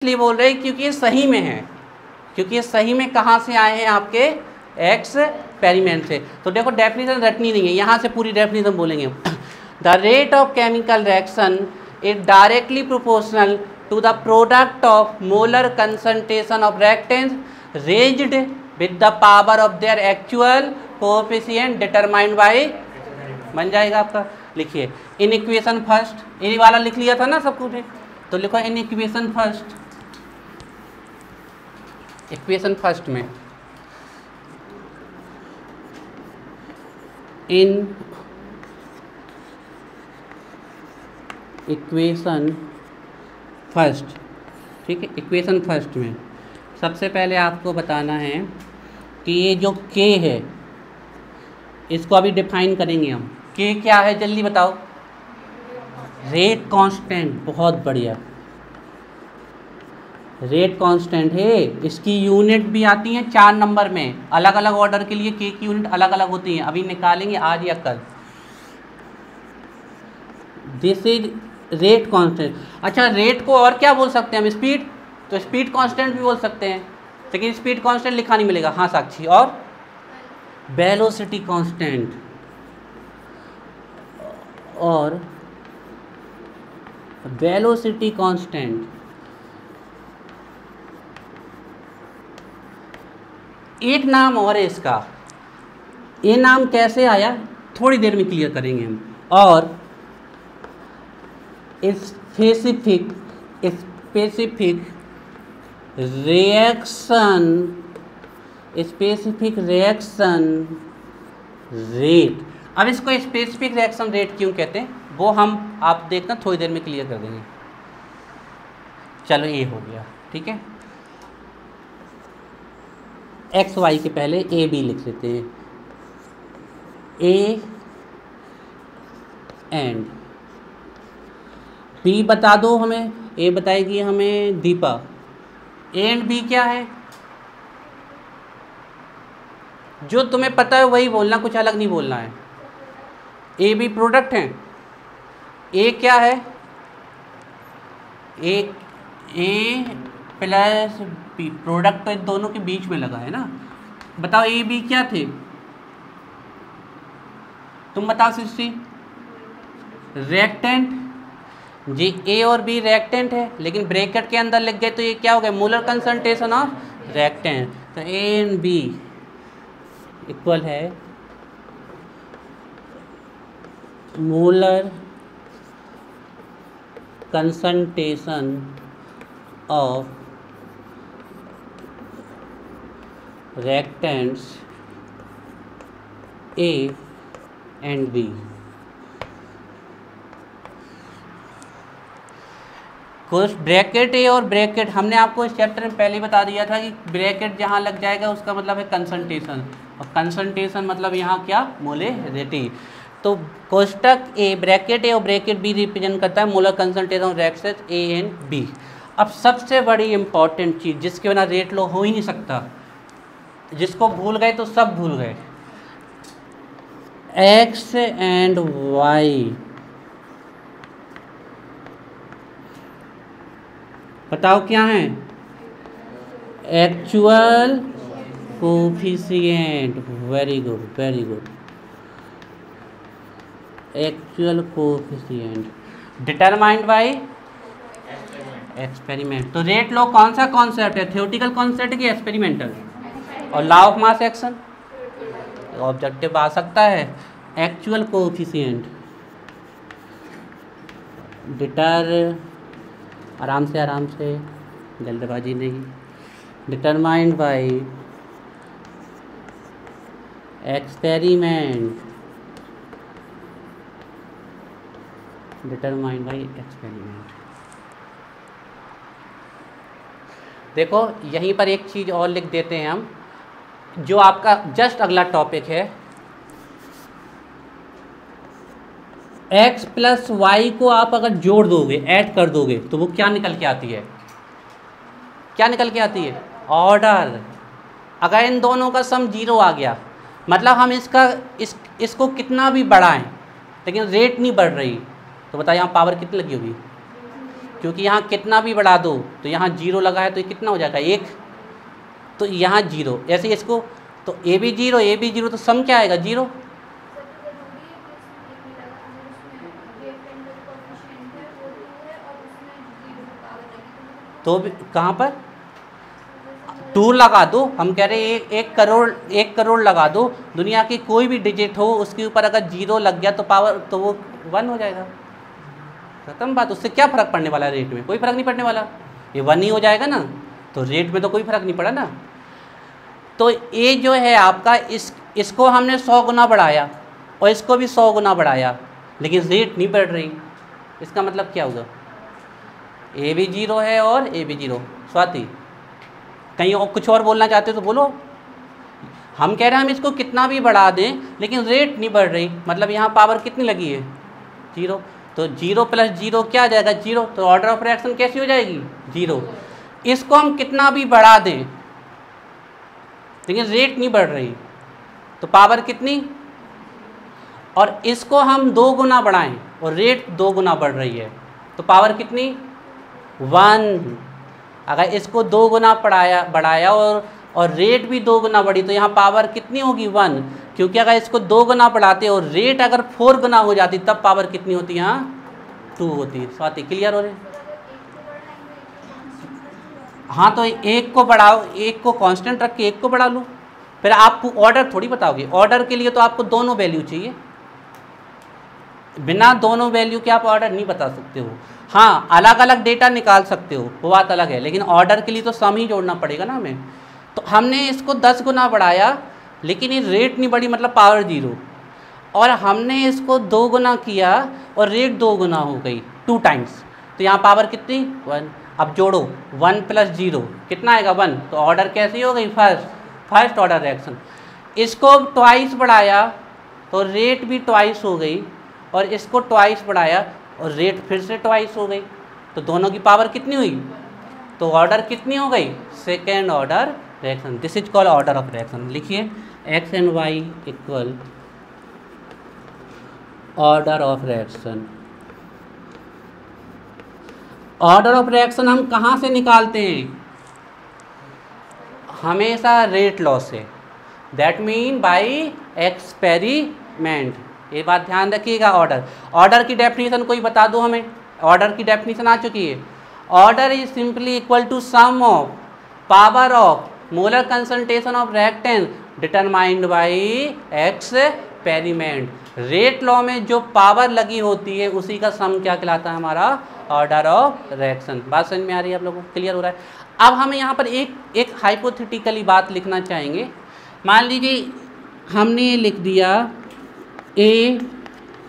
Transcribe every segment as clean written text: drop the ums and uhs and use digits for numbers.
इसलिए बोल रहे हैं क्योंकि ये सही में है, क्योंकि ये सही में कहाँ से आए हैं, आपके एक्सपेरिमेंट से। तो देखो डेफिनेशन रटनी नहीं है, यहाँ से पूरी डेफिनेशन बोलेंगे। The rate of chemical reaction is directly proportional to the product of molar concentration of reactants raised with the power of their actual coefficient determined by, बन जाएगा आपका। लिखिए इन इक्वेशन फर्स्ट, ये वाला लिख लिया था ना सब कुछ, तो लिखो in equation first, equation first में इन इक्वेशन फर्स्ट, ठीक है। इक्वेशन फर्स्ट में सबसे पहले आपको बताना है कि ये जो K है इसको अभी डिफाइन करेंगे हम। K क्या है जल्दी बताओ? रेट कांस्टेंट, बहुत बढ़िया, रेट कांस्टेंट है। इसकी यूनिट भी आती है 4 नंबर में, अलग अलग ऑर्डर के लिए K की यूनिट अलग अलग होती हैं, अभी निकालेंगे आज या कल। This is rate constant. अच्छा रेट को और क्या बोल सकते हैं हम? स्पीड, तो स्पीड कांस्टेंट भी बोल सकते हैं, लेकिन स्पीड कांस्टेंट लिखा नहीं मिलेगा। हाँ साक्षी, और वेलोसिटी कांस्टेंट, और वेलोसिटी कांस्टेंट। एक नाम और है इसका, ये नाम कैसे आया थोड़ी देर में क्लियर करेंगे हम। और specific reaction, specific reaction rate. अब इसको स्पेसिफिक रिएक्शन रेट क्यों कहते हैं वो हम आप देखना थोड़ी देर में क्लियर कर देंगे। चलो ये हो गया, ठीक है। एक्स वाई के पहले ए बी लिख लेते हैं। ए एंड बी बता दो हमें, ए बताएगी हमें दीपा। ए एंड बी क्या है? जो तुम्हें पता है वही बोलना, कुछ अलग नहीं बोलना है। ए बी प्रोडक्ट हैं। ए क्या है? ए प्लस बी, प्रोडक्ट तो इन दोनों के बीच में लगा है ना। बताओ ए बी क्या थे? तुम बताओ सृष्टि। रिएक्टेंट जी, ए और बी रिएक्टेंट है, लेकिन ब्रैकेट के अंदर लिख गए तो ये क्या हो गया? Molar concentration of reactant. तो ए एंड बी इक्वल है molar concentration of reactants A and B। कुछ ब्रैकेट ए और ब्रैकेट, हमने आपको इस चैप्टर में पहले ही बता दिया था कि ब्रैकेट जहाँ लग जाएगा उसका मतलब है कंसंट्रेशन, और कंसंट्रेशन मतलब यहाँ क्या? मोलरिटी। तो कोष्टक ए, ब्रैकेट ए और ब्रैकेट बी रिप्रेजेंट करता है molar concentration of reactants A and B. अब सबसे बड़ी इंपॉर्टेंट चीज़ जिसके बिना रेट लो हो ही नहीं सकता, जिसको भूल गए तो सब भूल गए, एक्स एंड वाई। बताओ क्या है? Actual coefficient. Very good, very good. Actual coefficient determined by experiment. तो रेट लो कौन सा कॉन्सेप्ट है? थ्योरेटिकल कॉन्सेप्ट की एक्सपेरिमेंटल? और law of mass action objective आ सकता है। एक्चुअल कोएफिशिएंट आराम से जल्दबाजी नहीं, determined by experiment, determined by experiment. देखो यहीं पर एक चीज़ और लिख देते हैं हम, जो आपका जस्ट अगला टॉपिक है। x प्लस वाई को आप अगर जोड़ दोगे, ऐड कर दोगे, तो वो क्या निकल के आती है? क्या निकल के आती है? ऑर्डर। अगर इन दोनों का सम 0 आ गया, मतलब हम इसको कितना भी बढ़ाएं लेकिन रेट नहीं बढ़ रही, तो बताइए यहाँ पावर कितनी लगी होगी? क्योंकि यहाँ कितना भी बढ़ा दो तो यहाँ 0 लगा है तो ये कितना हो जाएगा 1, तो यहाँ 0। ऐसे इसको तो ए भी 0 तो सम क्या आएगा 0। तो कहाँ पर 2 लगा दो, हम कह रहे हैं 1 करोड़ लगा दो, दुनिया की कोई भी डिजिट हो उसके ऊपर अगर 0 लग गया तो पावर तो वो 1 हो जाएगा। खत्म बात। उससे क्या फ़र्क पड़ने वाला है रेट में? कोई फ़र्क नहीं पड़ने वाला, ये 1 ही हो जाएगा ना, तो रेट में तो कोई फ़र्क नहीं पड़ा ना। तो ये जो है आपका इसको हमने 100 गुना बढ़ाया और इसको भी 100 गुना बढ़ाया, लेकिन रेट नहीं बढ़ रही। इसका मतलब क्या होगा? ए भी 0 है और ए भी 0। स्वाति कहीं और कुछ और बोलना चाहते हो तो बोलो। हम कह रहे हैं हम इसको कितना भी बढ़ा दें लेकिन रेट नहीं बढ़ रही, मतलब यहाँ पावर कितनी लगी है 0। तो 0 प्लस 0 क्या आ जाएगा 0, तो ऑर्डर ऑफ रिएक्शन कैसी हो जाएगी 0। इसको हम कितना भी बढ़ा दें लेकिन रेट नहीं बढ़ रही, तो पावर कितनी, और इसको हम 2 गुना बढ़ाएं और रेट 2 गुना बढ़ रही है तो पावर कितनी 1। अगर इसको 2 गुना बढ़ाया और रेट भी 2 गुना बढ़ी तो यहाँ पावर कितनी होगी 1, क्योंकि अगर इसको 2 गुना बढ़ाते और रेट अगर 4 गुना हो जाती तब पावर कितनी होती है यहाँ 2 होती। स्वाति क्लियर हो रही? हाँ, तो एक को बढ़ाओ, एक को कांस्टेंट रख के एक को बढ़ा लो, फिर आपको ऑर्डर थोड़ी बताओगे। ऑर्डर के लिए तो आपको दोनों वैल्यू चाहिए, बिना दोनों वैल्यू के आप ऑर्डर नहीं बता सकते हो। हाँ, अलग अलग डेटा निकाल सकते हो, वो बात अलग है, लेकिन ऑर्डर के लिए तो सम ही जोड़ना पड़ेगा ना हमें। तो हमने इसको 10 गुना बढ़ाया लेकिन ये रेट नहीं बढ़ी, मतलब पावर 0, और हमने इसको 2 गुना किया और रेट 2 गुना हो गई 2 टाइम्स, तो यहाँ पावर कितनी 1। अब जोड़ो 1 प्लस 0 कितना आएगा 1, तो ऑर्डर कैसी हो गई फर्स्ट ऑर्डर रिएक्शन। इसको ट्वाइस बढ़ाया तो रेट भी ट्वाइस हो गई, और इसको ट्वाइस बढ़ाया और रेट फिर से ट्वाइस हो गई, तो दोनों की पावर कितनी हुई, तो ऑर्डर कितनी हो गई second order reaction. This is called order of reaction. लिखिए x and y equal order of reaction. Order of reaction हम कहाँ से निकालते हैं? हमेशा रेट लॉ से, दैट मीन बाई एक्सपेरिमेंट। ये बात ध्यान रखिएगा। ऑर्डर की डेफिनेशन कोई बता दो हमें। ऑर्डर की डेफिनेशन आ चुकी है। Order is simply equal to sum of power of molar concentration of reactant determined by experiment. Rate law में जो पावर लगी होती है उसी का सम क्या कहलाता है हमारा ऑर्डर ऑफ रिएक्शन। बात समझ में आ रही है आप लोगों को? क्लियर हो रहा है? अब हम यहाँ पर एक हाइपोथेटिकली बात लिखना चाहेंगे। मान लीजिए हमने ये लिख दिया a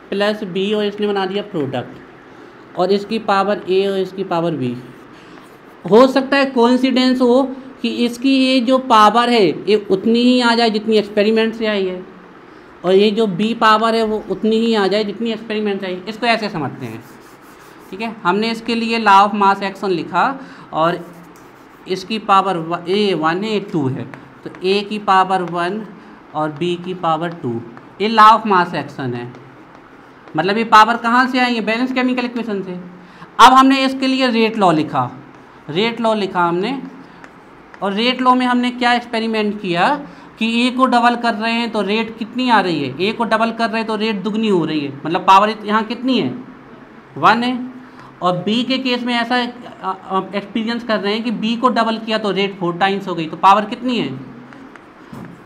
प्लस बी और इसने बना दिया प्रोडक्ट, और इसकी पावर a और इसकी पावर b। हो सकता है कोइंसिडेंस हो कि इसकी ये जो पावर है ये उतनी ही आ जाए जितनी एक्सपेरिमेंट से आई है, और ये जो b पावर है वो उतनी ही आ जाए जितनी एक्सपेरिमेंट से आई। इसको ऐसे समझते हैं, ठीक है। हमने इसके लिए लॉ ऑफ मास एक्शन लिखा, और इसकी पावर a 1 है, 2 है, तो a की पावर 1 और b की पावर 2। ये लॉ ऑफ मास एक्शन है, मतलब ये पावर कहाँ से आई है? बैलेंस केमिकल इक्वेशन से। अब हमने इसके लिए रेट लॉ लिखा हमने, और रेट लॉ में हमने क्या एक्सपेरिमेंट किया कि ए को डबल कर रहे हैं तो रेट कितनी आ रही है, ए को डबल कर रहे हैं तो रेट दुगनी हो रही है, मतलब पावर यहाँ कितनी है 1 है। और बी के केस में ऐसा एक्सपीरियंस कर रहे हैं कि बी को डबल किया तो रेट 4 टाइम्स हो गई, तो पावर कितनी है।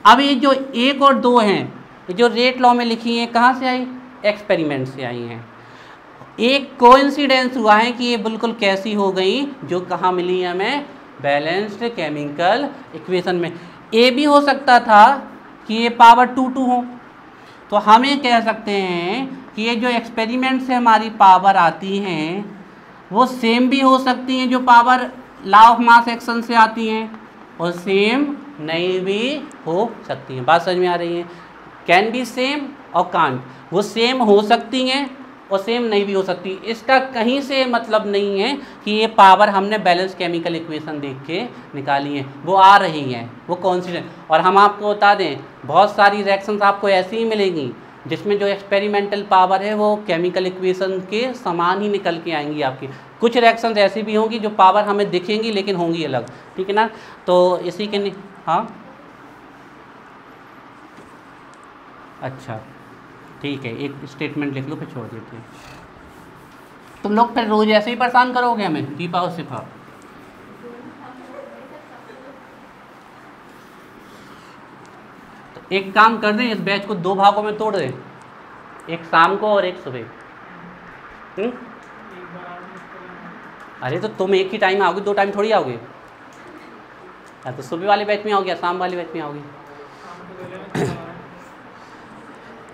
अब ये जो 1 और 2 हैं, ये जो रेट लॉ में लिखी हैं कहाँ से आई? एक्सपेरिमेंट से आई हैं। एक कोइंसिडेंस हुआ है कि ये बिल्कुल कैसी हो गई, जो कहाँ मिली हमें? बैलेंस्ड केमिकल इक्वेशन में। ए भी हो सकता था कि ये पावर 2 हो, तो हम ये कह सकते हैं कि ये जो एक्सपेरिमेंट से हमारी पावर आती हैं वो सेम भी हो सकती हैं जो power law of mass action से आती हैं, और सेम नहीं भी हो सकती हैं। बात समझ में आ रही है? कैन बी सेम और कांट, वो सेम हो सकती हैं और सेम नहीं भी हो सकती। इसका कहीं से मतलब नहीं है कि ये पावर हमने बैलेंस केमिकल इक्वेशन देख के निकाली है, वो आ रही हैं, वो कॉन्स्टेंट। और हम आपको बता दें बहुत सारी रिएक्शंस आपको ऐसी ही मिलेंगी जिसमें जो एक्सपेरिमेंटल पावर है वो केमिकल इक्वेशन के समान ही निकल के आएंगी आपकी। कुछ रिएक्शंस ऐसी भी होंगी जो पावर हमें दिखेंगी लेकिन होंगी अलग, ठीक है ना। तो इसी के हाँ अच्छा ठीक है, एक स्टेटमेंट लिख लो फिर छोड़ देते हैं। तुम लोग फिर रोज ऐसे ही परेशान करोगे हमें, दीपा और सिफा। तो एक काम कर दें, इस बैच को 2 भागों में तोड़ दें, एक शाम को और एक सुबह। अरे तो तुम एक ही टाइम आओगे, 2 टाइम थोड़ी आओगे। तो सुबह वाले बैच में आओगे या शाम वाले बैच में आओगे।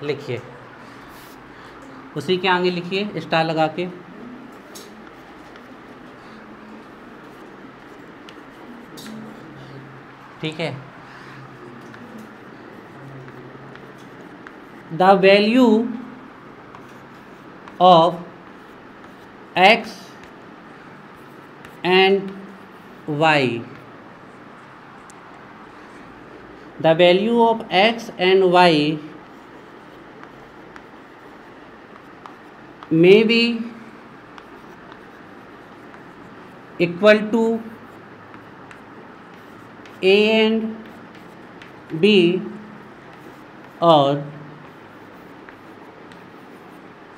लिखिए, उसी के आगे लिखिए स्टार लगा के। ठीक है, the value of x and y, the value of x and y may be equal to a and b or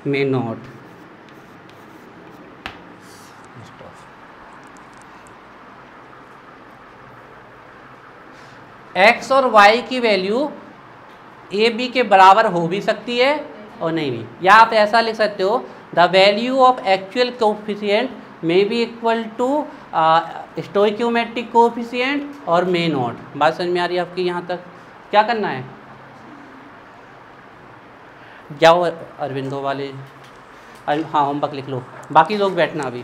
may not। x और y की वैल्यू ए बी के बराबर हो भी सकती है और नहीं भी, या आप ऐसा लिख सकते हो the value of actual coefficient may be equal to stoichiometric coefficient or may not. बात समझ में आ रही है आपकी? यहाँ तक क्या करना है? जाओ अरविंदो वाले, हाँ होमवर्क लिख लो, बाकी लोग बैठना अभी।